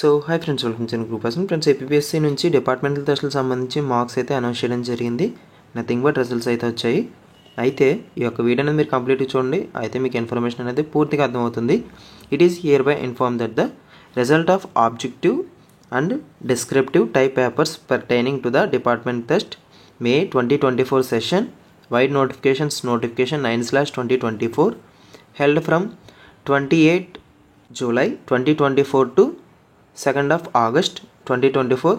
So hi friends, welcome to group person. Friends, APSC నుంచి departmental టెస్టులకు సంబంధించి marks అయితే announce చేయడం జరిగింది. నథింగ్ బట్ రిజల్ట్స్ అయితే వచ్చాయి. అయితే ఈ యొక్క వీడియో అనేది మీరు కంప్లీట్గా చూడండి, అయితే మీకు ఇన్ఫర్మేషన్ అనేది పూర్తిగా అర్థమవుతుంది. It is here by inform that the result of objective and descriptive type papers pertaining to the department test May 2024 session wide notification 9/2024 held from 28 July 2024 to 2nd of August 2024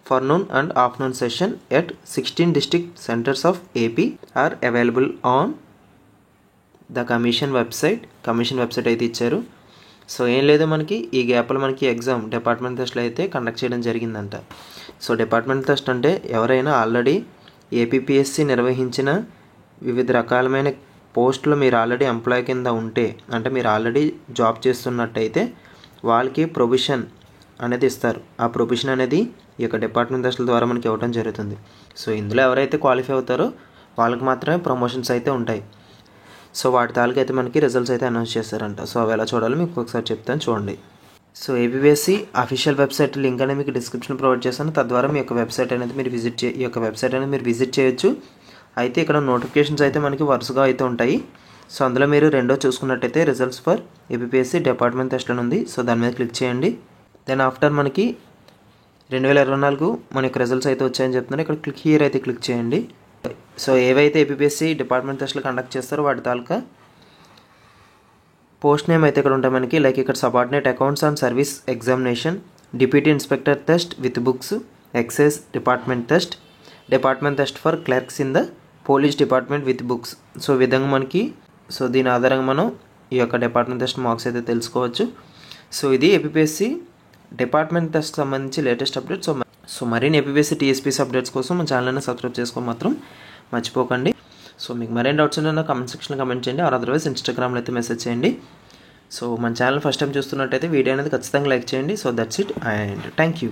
for noon and afternoon session at 16 district centers of AP are available on the commission website. Commission website అయితే ఇచ్చారు. So ఏం లేదు, మనకి ఈ గ్యాప్లో మనకి exam department టెస్ట్లు అయితే కండక్ట్ చేయడం జరిగిందంట. సో డిపార్ట్మెంట్ టెస్ట్ అంటే ఎవరైనా ఆల్రెడీ ఏపీఎస్సీ నిర్వహించిన వివిధ రకాలమైన పోస్టులు మీరు ఆల్రెడీ ఎంప్లాయ్ కింద ఉంటే, అంటే మీరు ఆల్రెడీ జాబ్ చేస్తున్నట్టయితే వాళ్ళకి ప్రొవిషన్ అనేది ఇస్తారు. ఆ ప్రొవిషన్ అనేది ఈ యొక్క డిపార్ట్మెంట్ టెస్టుల ద్వారా మనకి ఇవ్వడం జరుగుతుంది. సో ఇందులో ఎవరైతే క్వాలిఫై అవుతారో వాళ్ళకి మాత్రమే ప్రమోషన్స్ అయితే ఉంటాయి. సో వాటి తాలూకు అయితే మనకి రిజల్ట్స్ అయితే అనౌన్స్ చేస్తారంట. సో అవి ఎలా చూడాలో మీకు ఒకసారి చెప్తాను, చూడండి. So APSC official website link అనేది మీకు డిస్క్రిప్షన్ ప్రొవైడ్ చేస్తాను. తద్వారా మీ యొక్క వెబ్సైట్ అనేది మీరు విజిట్ చేయొచ్చు. అయితే ఇక్కడ నోటిఫికేషన్స్ అయితే మనకి వరుసగా అయితే ఉంటాయి. సో అందులో మీరు రెండో చూసుకున్నట్టయితే results for APSC department test అని ఉంది. సో దాని మీద క్లిక్ చేయండి. దెన్ ఆఫ్టర్ మనకి 2024 మన యొక్క రిజల్ట్స్ అయితే వచ్చాయని చెప్తున్నారు. ఇక్కడ క్లిక్ హియర్ అయితే క్లిక్ చేయండి. సో ఏవైతే ఏపీఎస్సీ డిపార్ట్మెంట్ టెస్ట్లు కండక్ట్ చేస్తారో వాటి తాలూకా పోస్ట్ నేమ్ అయితే ఇక్కడ ఉంటాయి మనకి. లైక్ ఇక్కడ subordinate accounts and service examination, deputy inspector test with books, excise department test for clerks in the police department with books. So ఈ విధంగా మనకి దీని ఆధారంగా మనం ఈ యొక్క డిపార్ట్మెంట్ టెస్ట్ మార్క్స్ అయితే తెలుసుకోవచ్చు. సో ఇది ఏపీఎస్సీ డిపార్ట్మెంట్ టెస్ట్ సంబంధించి లేటెస్ట్ అప్డేట్. సో మరిన్ని ఏపీఎస్సీ టీఎస్పీసీ అప్డేట్స్ కోసం మన ఛానల్ని సబ్స్క్రైబ్ చేసుకో మాత్రం మర్చిపోకండి. సో మీకు మరిన్ని డౌట్స్ ఉంటే కామెంట్ సెక్షన్లో కామెంట్ చేయండి, ఆర్ అదర్వైజ్ ఇన్స్టాగ్రామ్లో అయితే మెసేజ్ చేయండి. సో మన ఛానల్ ఫస్ట్ టైం చూస్తున్నట్టయితే వీడియో అనేది ఖచ్చితంగా లైక్ చేయండి. So that's it and thank you.